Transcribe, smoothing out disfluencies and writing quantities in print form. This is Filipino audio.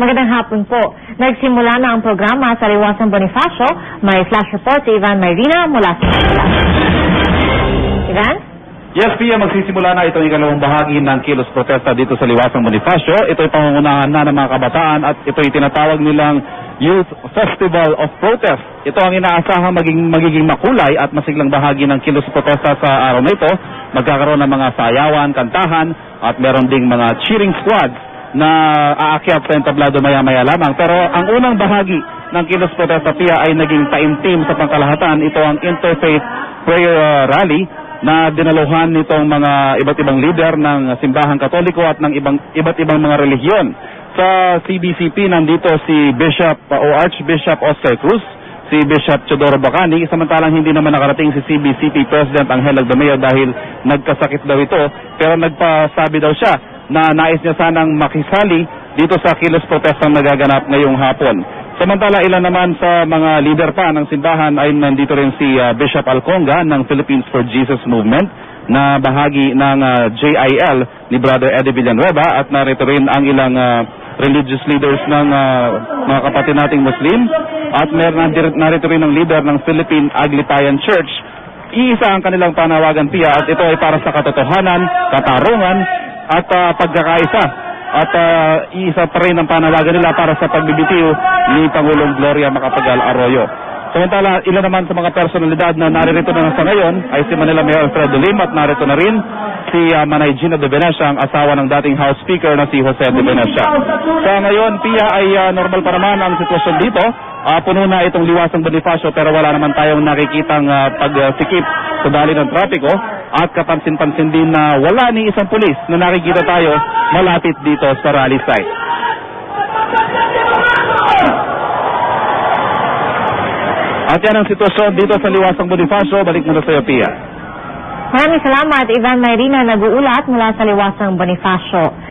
Magandang hapon po. Nagsimula na ang programa sa Liwasang Bonifacio. May flash report si Ivan Mayrina mula sa Manila. Ivan? Yes, Pia, magsisimula na itong ikalawang bahagi ng kilos protesta dito sa Liwasang Bonifacio. Ito'y pangungunahan na ng mga kabataan at ito'y tinatawag nilang Youth Festival of Protest. Ito ang inaasahang magiging makulay at masiglang bahagi ng kilos protesta sa araw na ito. Magkakaroon ng mga sayawan, kantahan at meron ding mga cheering squads na aakyat sa entablado maya-maya lamang. Pero ang unang bahagi ng kilos protesta, Pia, ay naging taimtim sa pangkalahatan. Ito ang Interfaith Prayer Rally na dinaluhan nitong mga iba't ibang leader ng simbahang Katoliko at ng iba't ibang mga relihiyon. Sa CBCP nandito si Bishop o Archbishop Oscar Cruz, si Bishop Teodoro Bacani, samantalang hindi naman nakarating si CBCP President Angel Agdameo dahil nagkasakit daw ito, pero nagpasabi daw siya na nais niya sanang makisali dito sa kilos protestang nagaganap ngayong hapon. Samantala, ilan naman sa mga leader pa ng simbahan ay nandito rin si Bishop Alconga ng Philippines for Jesus Movement na bahagi ng JIL ni Brother Eddie Villanueva, at narito rin ang ilang religious leaders ng mga kapatid nating Muslim, at narito rin ang leader ng Philippine Aglipayan Church. Iisa ang kanilang panawagan, Pia, at ito ay para sa katotohanan, katarungan at pagkakaisa. At isa pa rin ang panawagan nila para sa pagbibitiw ni Pangulong Gloria Macapagal Arroyo. Samantala, ilan naman sa mga personalidad na naririto na sa ngayon ay si Manila Mayor Alfredo Lim, at narito na rin si Manay Gina de Venecia, ang asawa ng dating House Speaker na si Jose de Venecia. Sa ngayon, Pia, ay normal pa naman ang sitwasyon dito. Puno na itong Liwasang Bonifacio, pero wala naman tayong nakikitang pagsikip sa dali ng trapiko, at kapansin-pansin din na wala ni isang pulis na nakikita tayo malapit dito sa rally site. At yan ang sitwasyon dito sa Liwasang Bonifacio. Balik muna sa iyo, Pia. Maraming salamat, Ivan Mayrina, nag-uulat mula sa Liwasang Bonifacio.